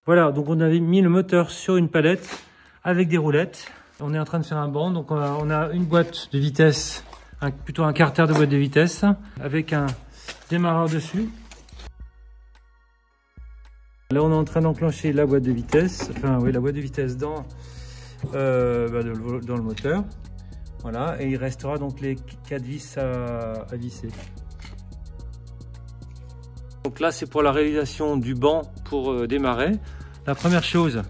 Voilà, donc on avait mis le moteur sur une palette avec des roulettes. On est en train de faire un banc, donc on a une boîte de vitesse, plutôt un carter de boîte de vitesse, avec un démarreur dessus. Là, on est en train d'enclencher la boîte de vitesse, enfin oui, la boîte de vitesse dans le moteur. Voilà, et il restera donc les 4 vis à visser. Donc là, c'est pour la réalisation du banc pour démarrer. La première chose,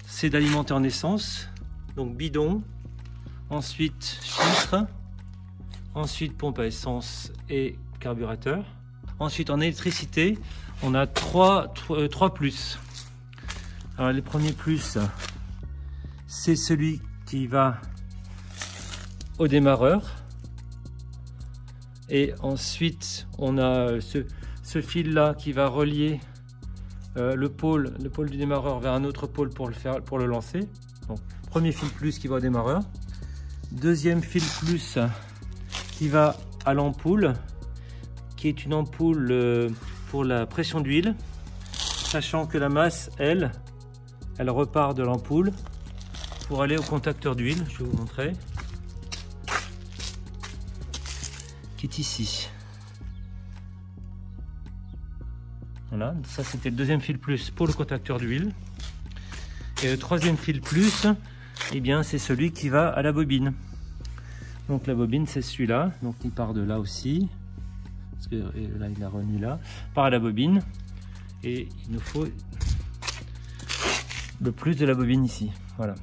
c'est d'alimenter en essence. Donc bidon, ensuite filtre, ensuite pompe à essence et carburateur. Ensuite en électricité, on a trois plus. Alors les premiers plus, c'est celui qui va au démarreur. Et ensuite, on a ce fil là qui va relier le pôle du démarreur vers un autre pôle pour le lancer. Donc, premier fil plus qui va au démarreur. Deuxième fil plus qui va à l'ampoule, qui est une ampoule pour la pression d'huile, sachant que la masse, elle repart de l'ampoule pour aller au contacteur d'huile. Je vais vous montrer. Qui est ici. Voilà, ça c'était le deuxième fil plus pour le contacteur d'huile. Et le troisième fil plus, eh bien c'est celui qui va à la bobine. Donc la bobine c'est celui-là, donc il part de là aussi, parce que là il a remis là, part à la bobine, et il nous faut le plus de la bobine ici. Voilà.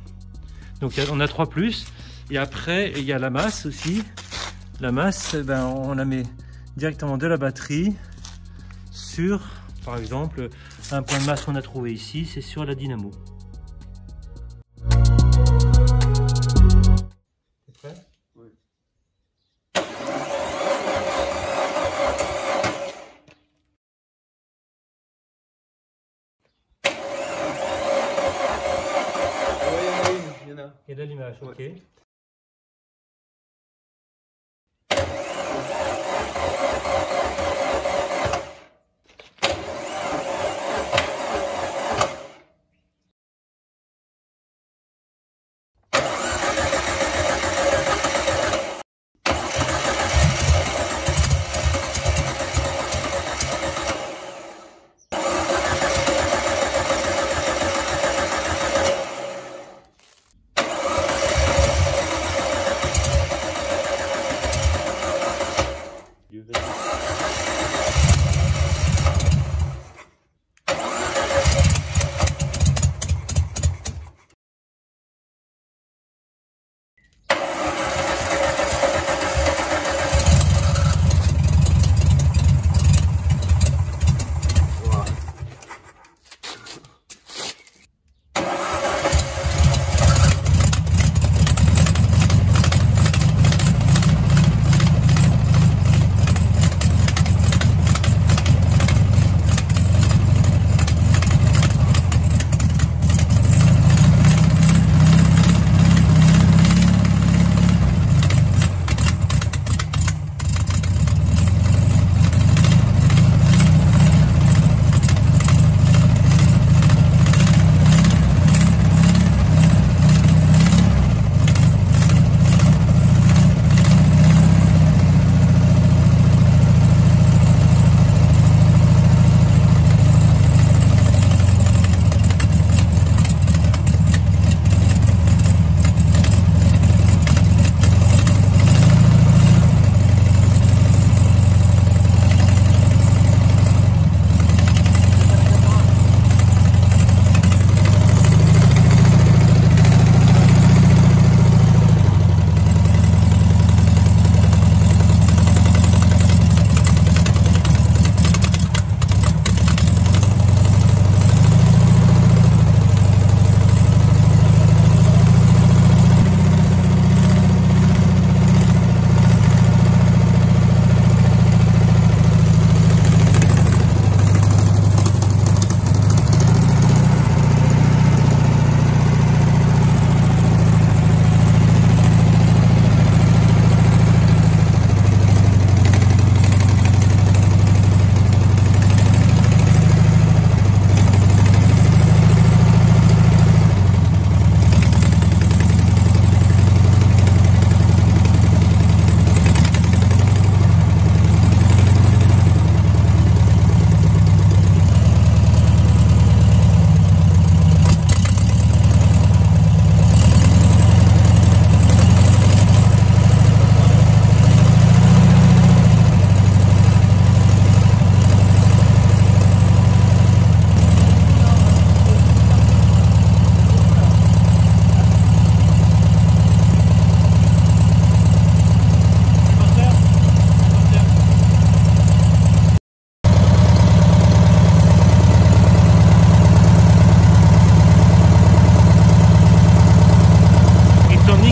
Donc on a 3 plus, et après il y a la masse aussi. La masse, ben, on la met directement de la batterie sur, par exemple, un point de masse qu'on a trouvé ici, c'est sur la dynamo. T'es prêt? Oui. Il y en a. Il y a de l'image, ok. Ouais.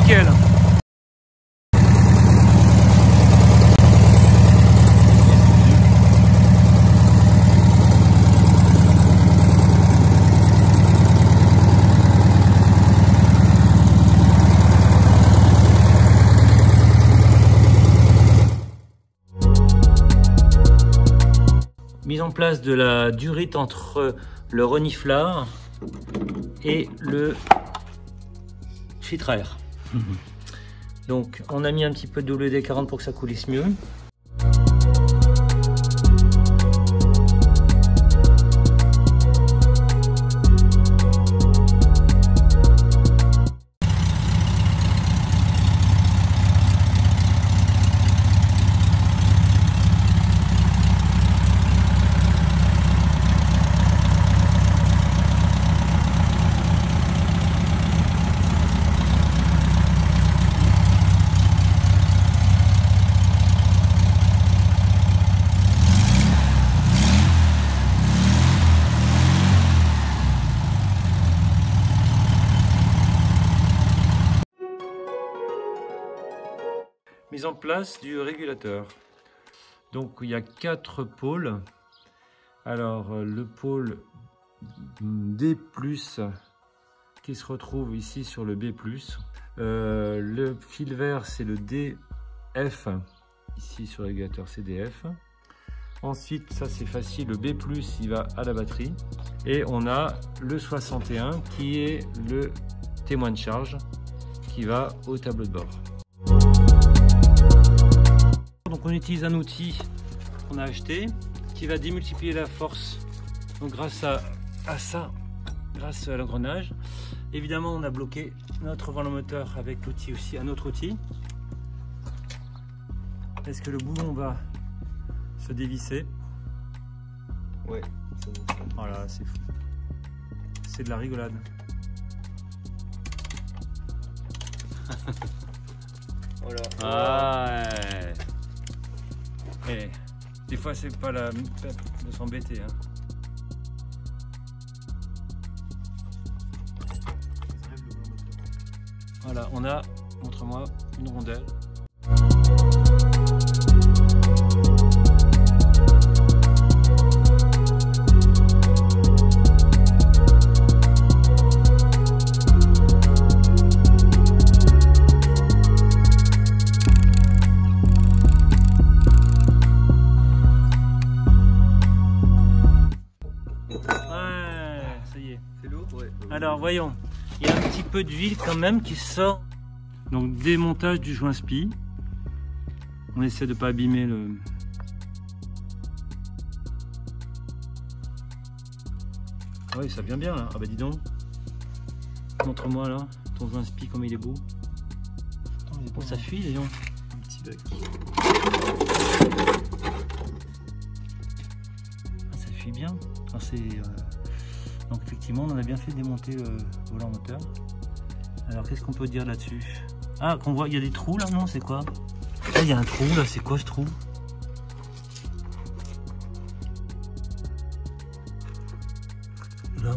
nickel. Mise en place de la durite entre le reniflard et le filtre à air. Donc on a mis un petit peu de WD-40 pour que ça coulisse mieux. Mise en place du régulateur. Donc il y a 4 pôles. Alors le pôle D+, qui se retrouve ici sur le B+. Le fil vert c'est le DF, ici sur le régulateur CDF. Ensuite, ça c'est facile, le B+, il va à la batterie. Et on a le 61 qui est le témoin de charge qui va au tableau de bord. Donc on utilise un outil qu'on a acheté qui va démultiplier la force. Donc grâce à ça, grâce à l'engrenage. Évidemment on a bloqué notre moteur avec l'outil aussi, un autre outil. Est-ce que le boulon va se dévisser? Ouais. Voilà, c'est fou. C'est de la rigolade. Voilà. Ah ouais. Et des fois c'est pas la peine de s'embêter. Hein. Voilà, on a, montre-moi, une rondelle. Alors voyons, il y a un petit peu d'huile quand même qui sort. Donc démontage du joint spi. On essaie de ne pas abîmer le... Ah oui, ça vient bien là. Ah bah dis donc. Montre-moi là, ton joint spi comme il est beau. Oh, ça fuit dis donc. Un petit bac. Ah, ça fuit bien. Alors, donc effectivement on a bien fait démonter le volant moteur. Alors qu'est-ce qu'on peut dire là-dessus? Ah, qu'on voit, il y a des trous là, non? C'est quoi? Ah, il y a un trou là, c'est quoi ce trou? Là.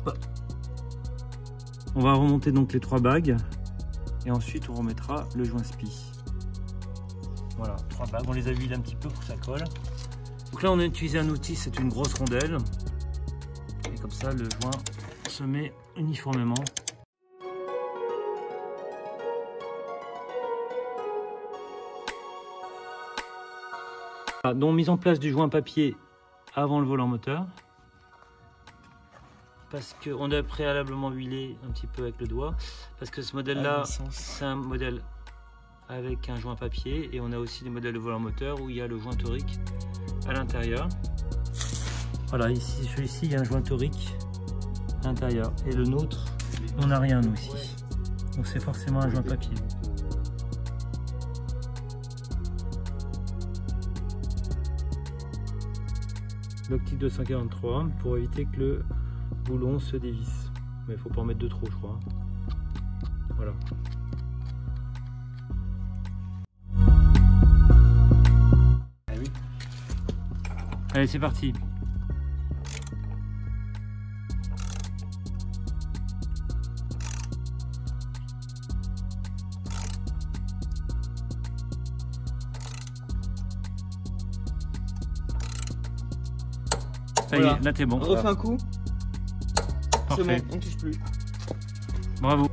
Bah. On va remonter donc les 3 bagues et ensuite on remettra le joint spi. Voilà, 3 bagues, on les a huilées un petit peu pour que ça colle. Donc là on a utilisé un outil, c'est une grosse rondelle. Et comme ça le joint se met uniformément. Donc mise en place du joint papier avant le volant moteur. Parce qu'on a préalablement huilé un petit peu avec le doigt. Parce que ce modèle là, c'est un modèle avec un joint papier. Et on a aussi des modèles de volant moteur où il y a le joint torique à l'intérieur. Voilà, ici, celui-ci, il y a un joint torique à l'intérieur. Et le nôtre, on n'a rien nous ici. Donc c'est forcément un joint papier. L'optique 243 pour éviter que le boulon se dévisse. Mais il faut pas en mettre de trop, je crois. Voilà. Ah oui. Allez, c'est parti. Ça y Voilà. est, là t'es bon. On refait un coup. C'est Parfait. bon, on touche plus. Bravo.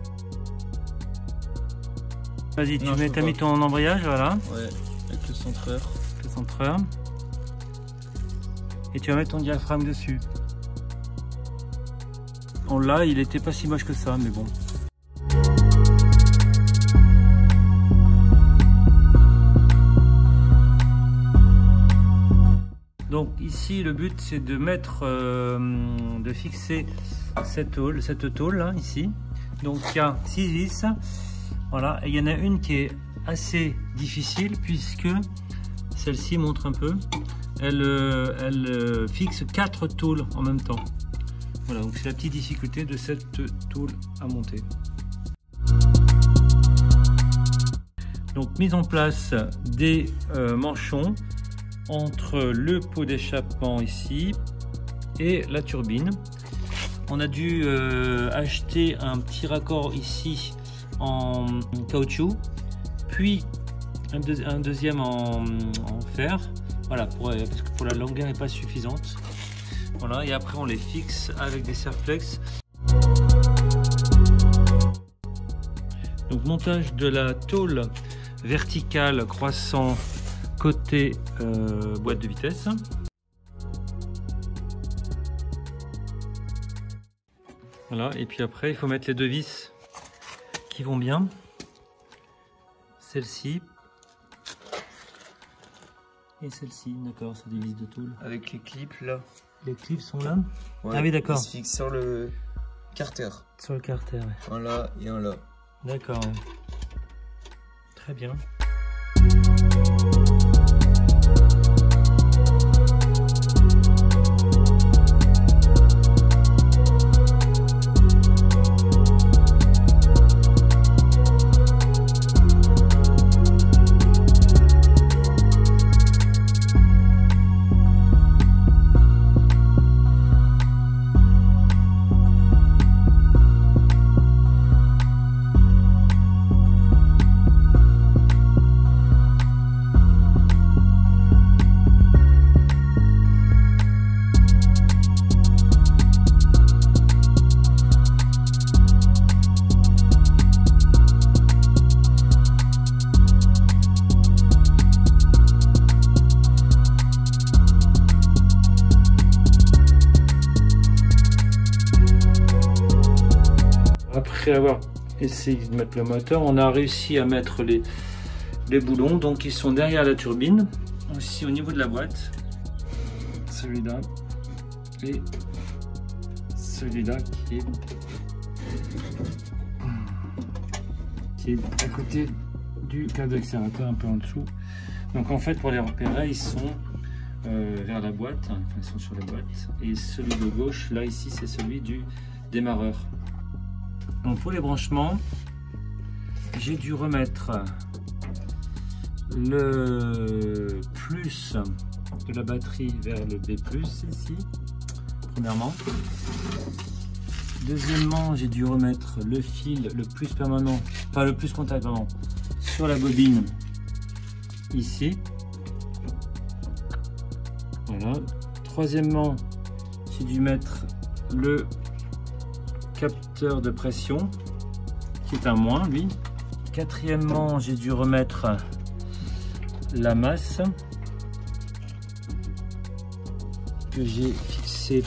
Vas-y, Non, t'as mis ton embrayage, voilà. Ouais, avec le centreur. Le centreur. Et tu vas mettre ton diaphragme dessus. On l'a, il était pas si moche que ça, mais bon. Donc ici, le but c'est de mettre, de fixer cette tôle là, ici. Donc il y a 6 vis, voilà, et il y en a une qui est assez difficile puisque celle-ci montre un peu. Elle fixe 4 tôles en même temps. Voilà, donc c'est la petite difficulté de cette tôle à monter. Donc mise en place des manchons entre le pot d'échappement ici et la turbine. On a dû acheter un petit raccord ici en caoutchouc, puis un deuxième en fer. Voilà, parce que pour la longueur n'est pas suffisante. Voilà, et après on les fixe avec des serflex. Donc montage de la tôle verticale croissant côté boîte de vitesse. Voilà, et puis après il faut mettre les 2 vis qui vont bien. Celle-ci et celle-ci, d'accord, c'est des vis de tôle. Avec les clips là. Les clips sont là. Ouais, ah oui, d'accord. Ils se fixent sur le carter. Sur le carter, ouais. Un là et un là. D'accord. Très bien. Après avoir essayé de mettre le moteur, on a réussi à mettre les boulons, donc ils sont derrière la turbine, aussi au niveau de la boîte, celui-là et celui-là qui est à côté du câble d'accélérateur, un peu en dessous. Donc en fait, pour les repérer, ils sont vers la boîte, enfin ils sont sur la boîte, et celui de gauche, là ici, c'est celui du démarreur. Donc pour les branchements, j'ai dû remettre le plus de la batterie vers le B+, ici, premièrement. Deuxièmement, j'ai dû remettre le fil le plus permanent, enfin le plus contact, pardon, sur la bobine, ici. Voilà. Troisièmement, j'ai dû mettre le capteur de pression qui est un moins, lui. Quatrièmement, j'ai dû remettre la masse que j'ai fixée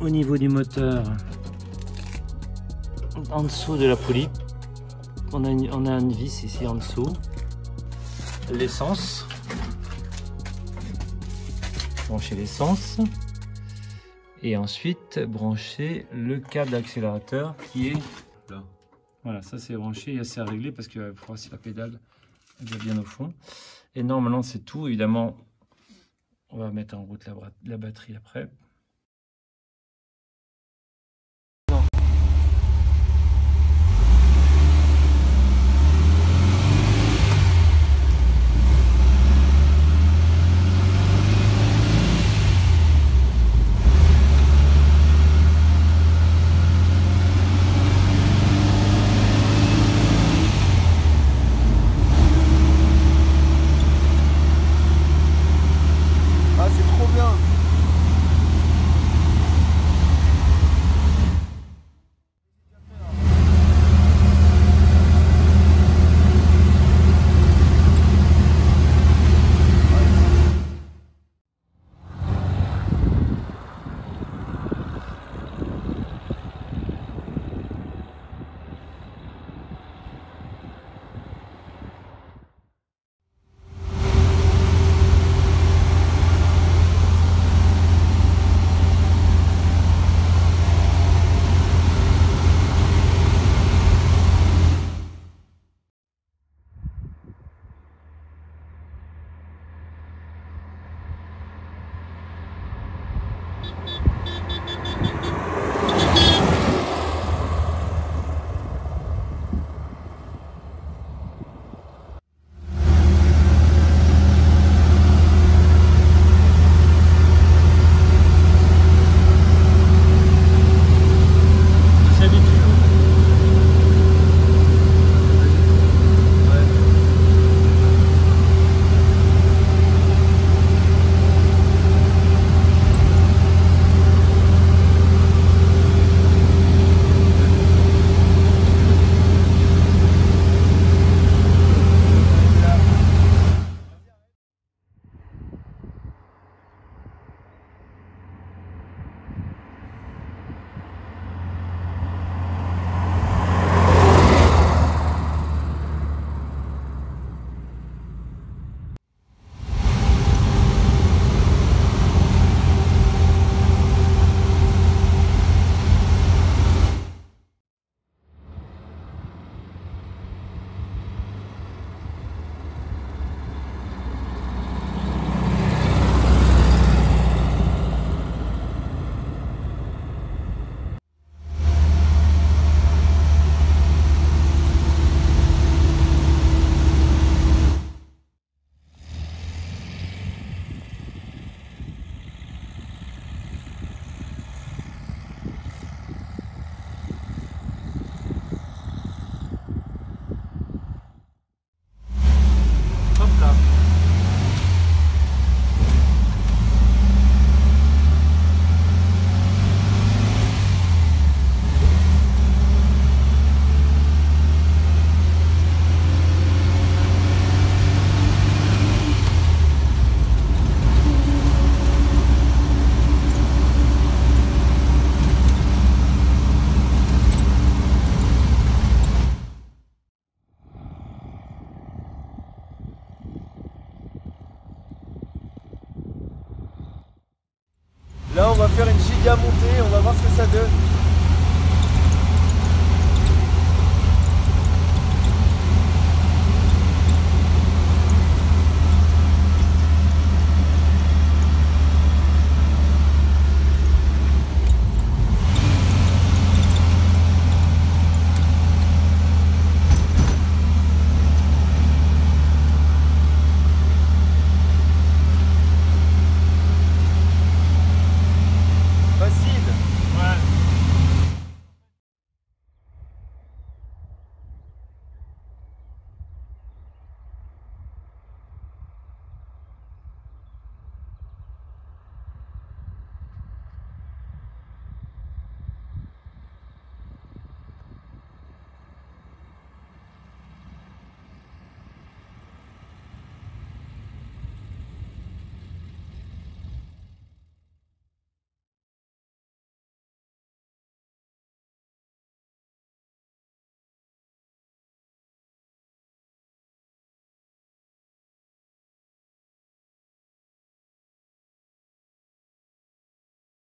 au niveau du moteur en dessous de la poulie. On a une vis ici en dessous. L'essence, brancher l'essence. Et ensuite brancher le câble d'accélérateur qui est là. Voilà, ça c'est branché et c'est à régler parce qu'il faut voir si la pédale elle va bien au fond. Et normalement c'est tout. Évidemment, on va mettre en route la batterie après.